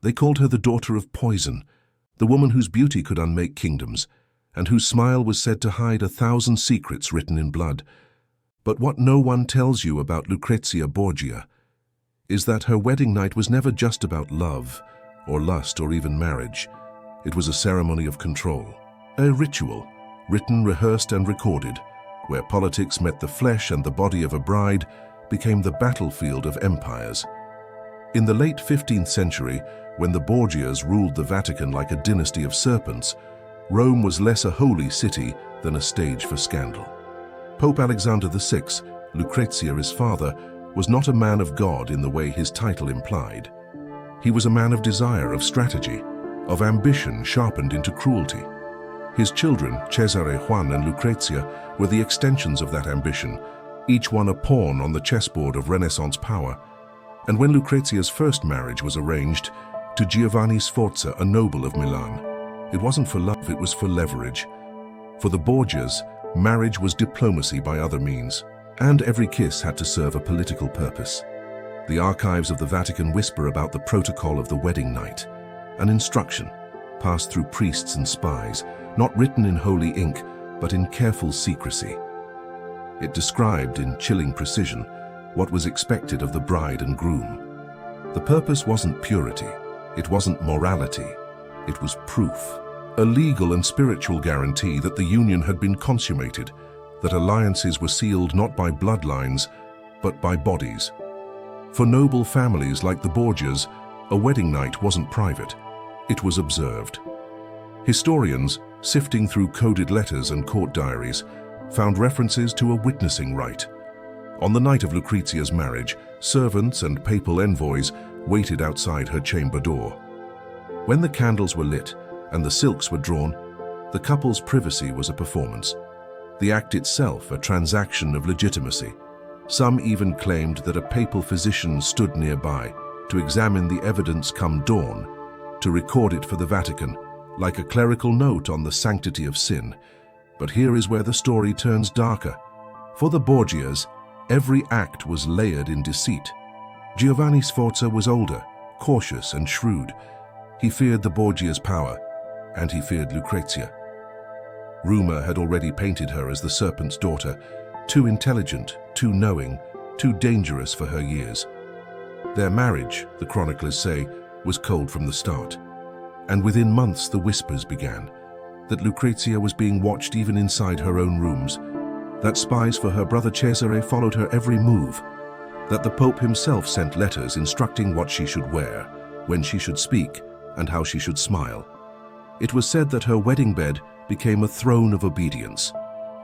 They called her the daughter of poison, the woman whose beauty could unmake kingdoms, and whose smile was said to hide 1,000 secrets written in blood. But what no one tells you about Lucrezia Borgia is that her wedding night was never just about love, or lust, or even marriage. It was a ceremony of control, a ritual, written, rehearsed, and recorded, where politics met the flesh and the body of a bride became the battlefield of empires. In the late 15th century, when the Borgias ruled the Vatican like a dynasty of serpents, Rome was less a holy city than a stage for scandal. Pope Alexander VI, Lucrezia's father, was not a man of God in the way his title implied. He was a man of desire, of strategy, of ambition sharpened into cruelty. His children, Cesare, Juan, and Lucrezia, were the extensions of that ambition, each one a pawn on the chessboard of Renaissance power. And when Lucrezia's first marriage was arranged to Giovanni Sforza, a noble of Milan, it wasn't for love, it was for leverage. For the Borgias, marriage was diplomacy by other means, and every kiss had to serve a political purpose. The archives of the Vatican whisper about the protocol of the wedding night, an instruction passed through priests and spies, not written in holy ink, but in careful secrecy. It described in chilling precision what was expected of the bride and groom. The purpose wasn't purity, it wasn't morality, it was proof. A legal and spiritual guarantee that the union had been consummated, that alliances were sealed not by bloodlines, but by bodies. For noble families like the Borgias, a wedding night wasn't private, it was observed. Historians, sifting through coded letters and court diaries, found references to a witnessing rite. On the night of Lucrezia's marriage, servants and papal envoys waited outside her chamber door. When the candles were lit and the silks were drawn, the couple's privacy was a performance. The act itself a transaction of legitimacy. Some even claimed that a papal physician stood nearby to examine the evidence come dawn, to record it for the Vatican, like a clerical note on the sanctity of sin. But here is where the story turns darker. For the Borgias, every act was layered in deceit. Giovanni Sforza was older, cautious and shrewd. He feared the Borgia's power, and he feared Lucrezia. Rumor had already painted her as the serpent's daughter, too intelligent, too knowing, too dangerous for her years. Their marriage, the chroniclers say, was cold from the start. And within months the whispers began, that Lucrezia was being watched even inside her own rooms, that spies for her brother Cesare followed her every move, that the Pope himself sent letters instructing what she should wear, when she should speak, and how she should smile. It was said that her wedding bed became a throne of obedience,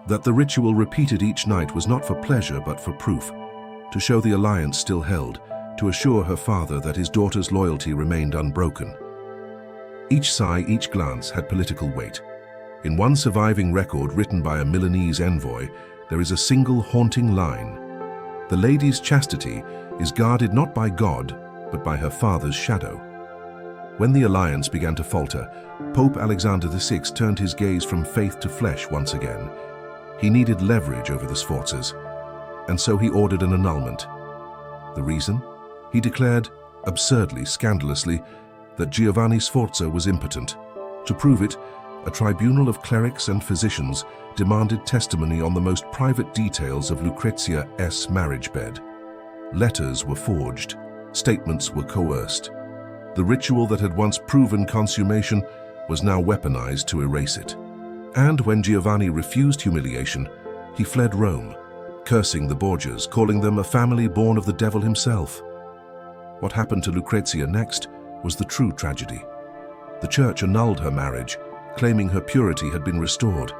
that the ritual repeated each night was not for pleasure but for proof, to show the alliance still held, to assure her father that his daughter's loyalty remained unbroken. Each sigh, each glance had political weight. In one surviving record written by a Milanese envoy, there is a single haunting line. The lady's chastity is guarded not by God, but by her father's shadow. When the alliance began to falter, Pope Alexander VI turned his gaze from faith to flesh once again. He needed leverage over the Sforzas, and so he ordered an annulment. The reason? He declared, absurdly, scandalously, that Giovanni Sforza was impotent. To prove it, a tribunal of clerics and physicians demanded testimony on the most private details of Lucrezia's marriage bed. Letters were forged, statements were coerced. The ritual that had once proven consummation was now weaponized to erase it. And when Giovanni refused humiliation, he fled Rome, cursing the Borgias, calling them a family born of the devil himself. What happened to Lucrezia next was the true tragedy. The church annulled her marriage, claiming her purity had been restored.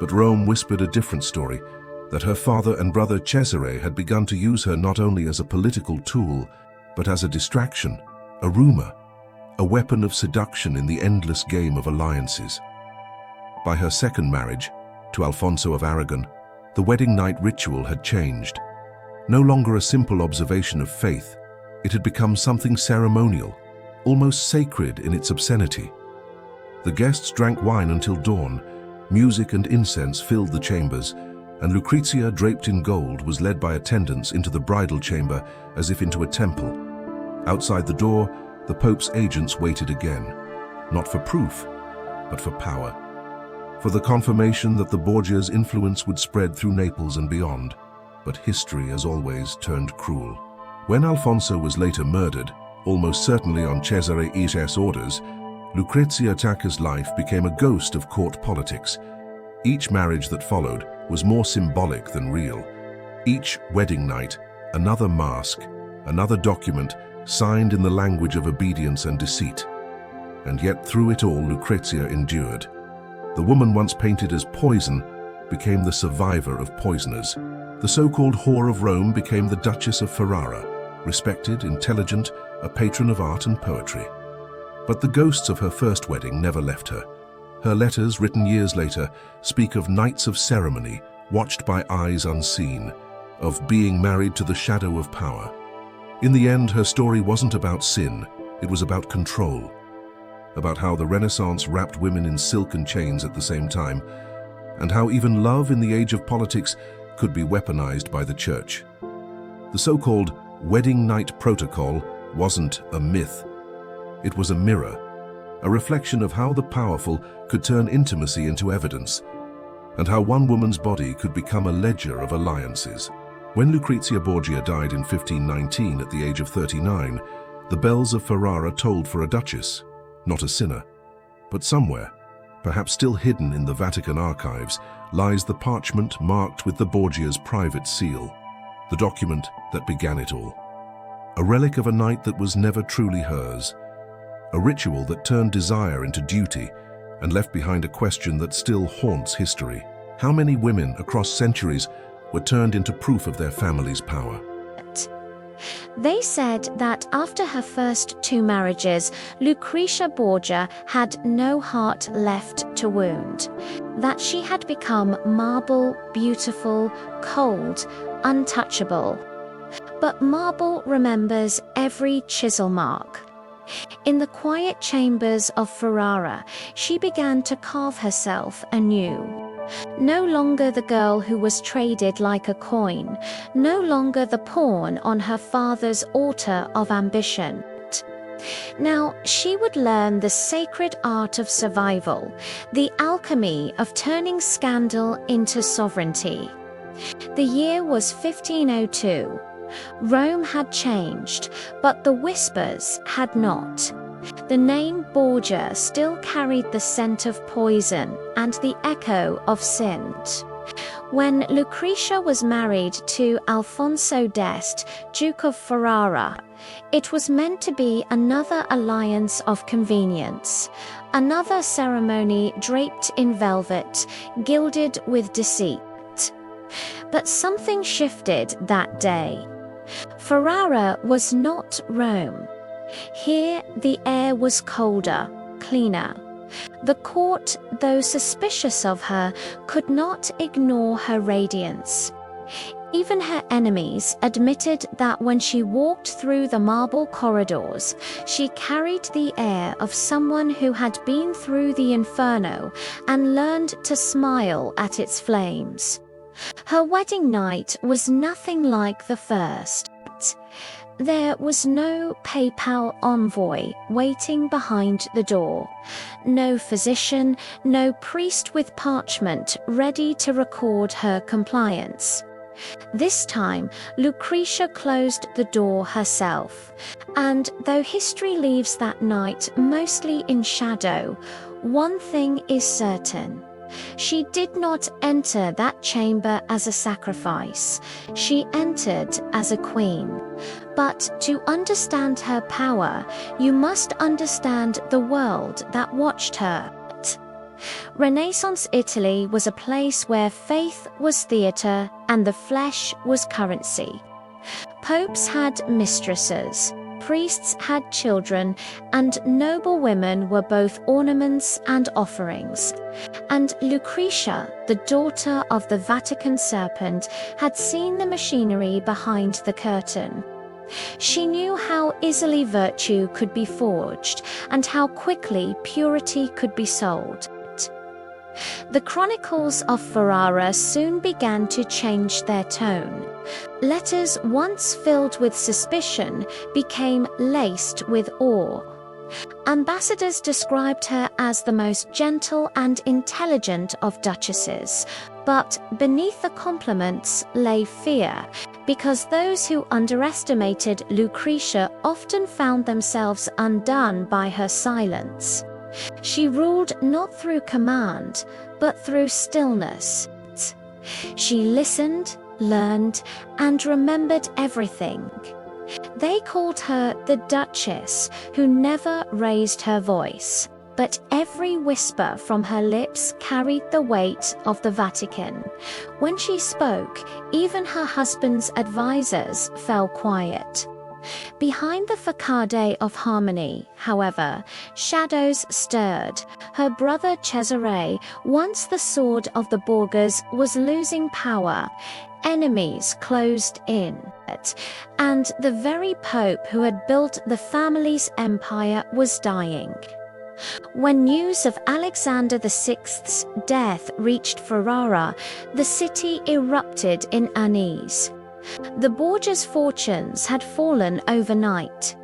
But Rome whispered a different story, that her father and brother Cesare had begun to use her not only as a political tool, but as a distraction, a rumor, a weapon of seduction in the endless game of alliances. By her second marriage, to Alfonso of Aragon, the wedding night ritual had changed. No longer a simple observation of faith, it had become something ceremonial, almost sacred in its obscenity. The guests drank wine until dawn, music and incense filled the chambers, and Lucrezia, draped in gold, was led by attendants into the bridal chamber as if into a temple. Outside the door, the Pope's agents waited again, not for proof, but for power, for the confirmation that the Borgia's influence would spread through Naples and beyond. But history, as always, turned cruel. When Alfonso was later murdered, almost certainly on Cesare Borgia's orders, Lucrezia Borgia's life became a ghost of court politics. Each marriage that followed was more symbolic than real. Each wedding night, another mask, another document signed in the language of obedience and deceit. And yet through it all, Lucrezia endured. The woman once painted as poison became the survivor of poisoners. The so-called whore of Rome became the Duchess of Ferrara, respected, intelligent, a patron of art and poetry. But the ghosts of her first wedding never left her. Her letters, written years later, speak of nights of ceremony, watched by eyes unseen, of being married to the shadow of power. In the end, her story wasn't about sin, it was about control. About how the Renaissance wrapped women in silk and chains at the same time, and how even love in the age of politics could be weaponized by the church. The so-called wedding night protocol wasn't a myth. It was a mirror, a reflection of how the powerful could turn intimacy into evidence, and how one woman's body could become a ledger of alliances. When Lucrezia Borgia died in 1519 at the age of 39, the bells of Ferrara tolled for a duchess, not a sinner. But somewhere, perhaps still hidden in the Vatican archives, lies the parchment marked with the Borgia's private seal, the document that began it all. A relic of a night that was never truly hers, a ritual that turned desire into duty and left behind a question that still haunts history. How many women across centuries were turned into proof of their family's power? They said that after her first 2 marriages, Lucrezia Borgia had no heart left to wound, that she had become marble, beautiful, cold, untouchable. But marble remembers every chisel mark. In the quiet chambers of Ferrara, she began to carve herself anew. No longer the girl who was traded like a coin, no longer the pawn on her father's altar of ambition. Now she would learn the sacred art of survival, the alchemy of turning scandal into sovereignty. The year was 1502. Rome had changed, but the whispers had not. The name Borgia still carried the scent of poison and the echo of sin. When Lucrezia was married to Alfonso d'Este, Duke of Ferrara, it was meant to be another alliance of convenience, another ceremony draped in velvet, gilded with deceit. But something shifted that day. Ferrara was not Rome. Here the air was colder, cleaner. The court, though suspicious of her, could not ignore her radiance. Even her enemies admitted that when she walked through the marble corridors, she carried the air of someone who had been through the inferno and learned to smile at its flames. Her wedding night was nothing like the first. There was no papal envoy waiting behind the door, no physician, no priest with parchment ready to record her compliance. This time, Lucrezia closed the door herself, and though history leaves that night mostly in shadow, one thing is certain. She did not enter that chamber as a sacrifice. She entered as a queen. But to understand her power, you must understand the world that watched her. Renaissance Italy was a place where faith was theatre and the flesh was currency. Popes had mistresses, priests had children, and noble women were both ornaments and offerings. And Lucrezia, the daughter of the Vatican serpent, had seen the machinery behind the curtain. She knew how easily virtue could be forged and how quickly purity could be sold. The chronicles of Ferrara soon began to change their tone. Letters once filled with suspicion became laced with awe. Ambassadors described her as the most gentle and intelligent of duchesses, but beneath the compliments lay fear, because those who underestimated Lucrezia often found themselves undone by her silence. She ruled not through command, but through stillness. She listened, learned, and remembered everything. They called her the Duchess, who never raised her voice, but every whisper from her lips carried the weight of the Vatican. When she spoke, even her husband's advisors fell quiet. Behind the facade of harmony, however, shadows stirred. Her brother Cesare, once the sword of the Borgias, was losing power. Enemies closed in, and the very Pope who had built the family's empire was dying. When news of Alexander VI's death reached Ferrara, the city erupted in unease. The Borgias' fortunes had fallen overnight.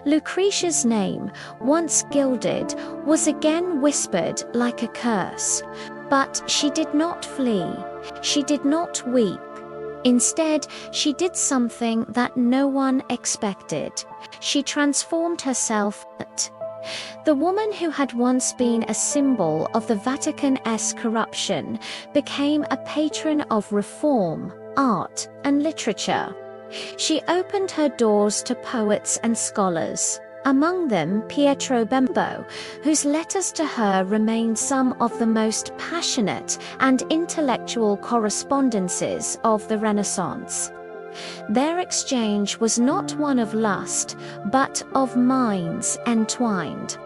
Lucrezia's name, once gilded, was again whispered like a curse. But she did not flee. She did not weep. Instead, she did something that no one expected. She transformed herself. The woman who had once been a symbol of the Vatican's corruption became a patron of reform, art, and literature. She opened her doors to poets and scholars, among them Pietro Bembo, whose letters to her remain some of the most passionate and intellectual correspondences of the Renaissance. Their exchange was not one of lust, but of minds entwined.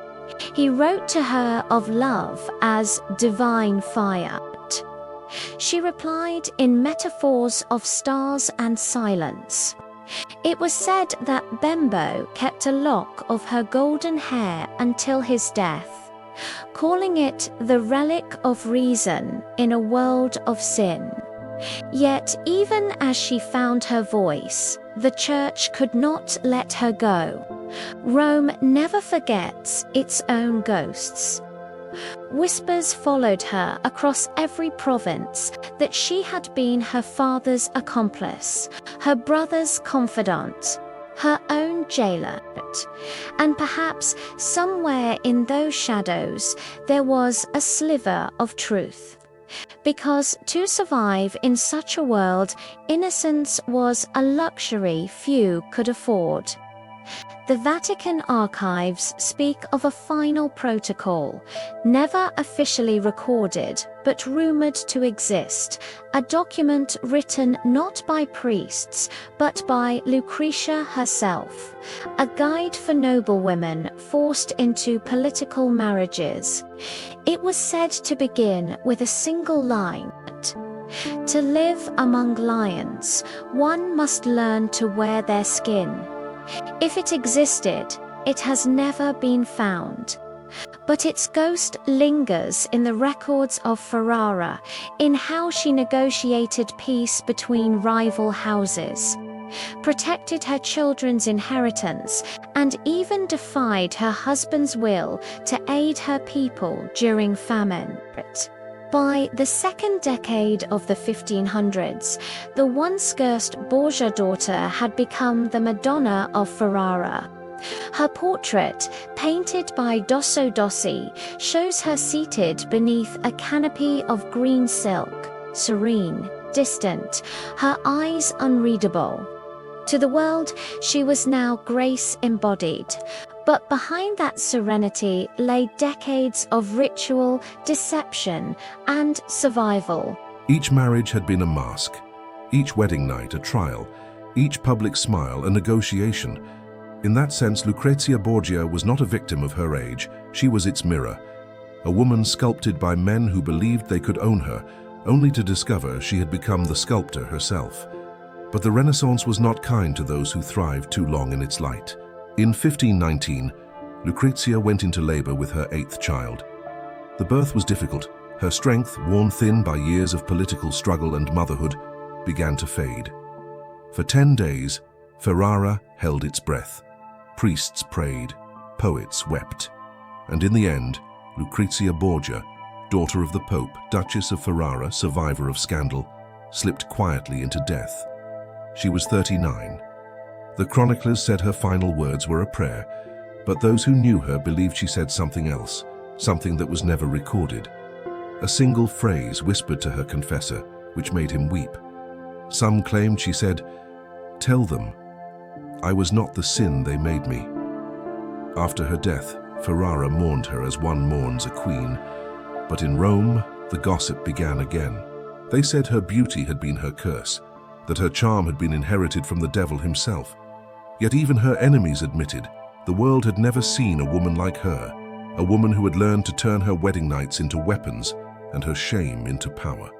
He wrote to her of love as divine fire. She replied in metaphors of stars and silence. It was said that Bembo kept a lock of her golden hair until his death, calling it the relic of reason in a world of sin. Yet even as she found her voice, the Church could not let her go. Rome never forgets its own ghosts. Whispers followed her across every province that she had been her father's accomplice, her brother's confidant, her own jailer. And perhaps somewhere in those shadows there was a sliver of truth. Because to survive in such a world, innocence was a luxury few could afford. The Vatican archives speak of a final protocol, never officially recorded, but rumored to exist, a document written not by priests, but by Lucrezia herself, a guide for noblewomen forced into political marriages. It was said to begin with a single line: "To live among lions, one must learn to wear their skin. If it existed, it has never been found." But its ghost lingers in the records of Ferrara, in how she negotiated peace between rival houses, protected her children's inheritance, and even defied her husband's will to aid her people during famine. By the second decade of the 1500s, the once-cursed Borgia daughter had become the Madonna of Ferrara. Her portrait, painted by Dosso Dossi, shows her seated beneath a canopy of green silk, serene, distant, her eyes unreadable. To the world, she was now grace embodied. But behind that serenity lay decades of ritual, deception, and survival. Each marriage had been a mask, each wedding night a trial, each public smile a negotiation. In that sense, Lucrezia Borgia was not a victim of her age, she was its mirror. A woman sculpted by men who believed they could own her, only to discover she had become the sculptor herself. But the Renaissance was not kind to those who thrived too long in its light. In 1519, Lucrezia went into labor with her 8th child. The birth was difficult. Her strength, worn thin by years of political struggle and motherhood, began to fade. For 10 days, Ferrara held its breath. Priests prayed, poets wept, and in the end, Lucrezia Borgia, daughter of the Pope, Duchess of Ferrara, survivor of scandal, slipped quietly into death. She was 39. The chroniclers said her final words were a prayer, but those who knew her believed she said something else, something that was never recorded. A single phrase whispered to her confessor, which made him weep. Some claimed she said, "Tell them, I was not the sin they made me." After her death, Ferrara mourned her as one mourns a queen, but in Rome, the gossip began again. They said her beauty had been her curse, that her charm had been inherited from the devil himself. Yet even her enemies admitted the world had never seen a woman like her, a woman who had learned to turn her wedding nights into weapons and her shame into power.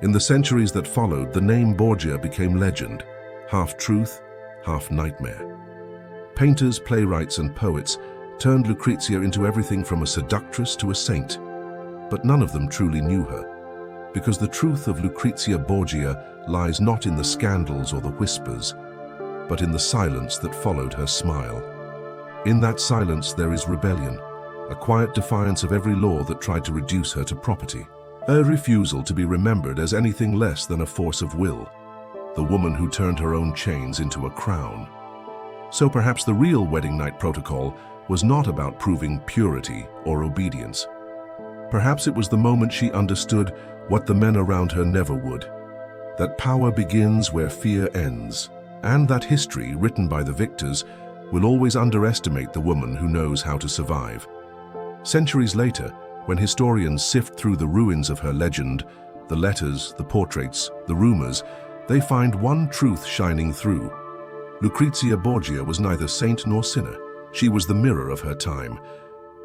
In the centuries that followed, the name Borgia became legend, half truth, half nightmare. Painters, playwrights, and poets turned Lucrezia into everything from a seductress to a saint, but none of them truly knew her, because the truth of Lucrezia Borgia lies not in the scandals or the whispers, but in the silence that followed her smile. In that silence there is rebellion, a quiet defiance of every law that tried to reduce her to property, a refusal to be remembered as anything less than a force of will, the woman who turned her own chains into a crown. So perhaps the real wedding night protocol was not about proving purity or obedience. Perhaps it was the moment she understood what the men around her never would, that power begins where fear ends, and that history, written by the victors, will always underestimate the woman who knows how to survive. Centuries later, when historians sift through the ruins of her legend, the letters, the portraits, the rumors, they find one truth shining through. Lucrezia Borgia was neither saint nor sinner. She was the mirror of her time,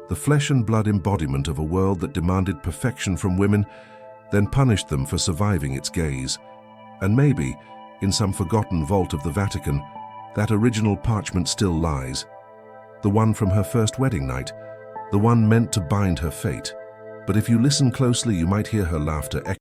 the flesh and blood embodiment of a world that demanded perfection from women, then punished them for surviving its gaze. And maybe, in some forgotten vault of the Vatican, that original parchment still lies. The one from her first wedding night, the one meant to bind her fate. But if you listen closely, you might hear her laughter echo.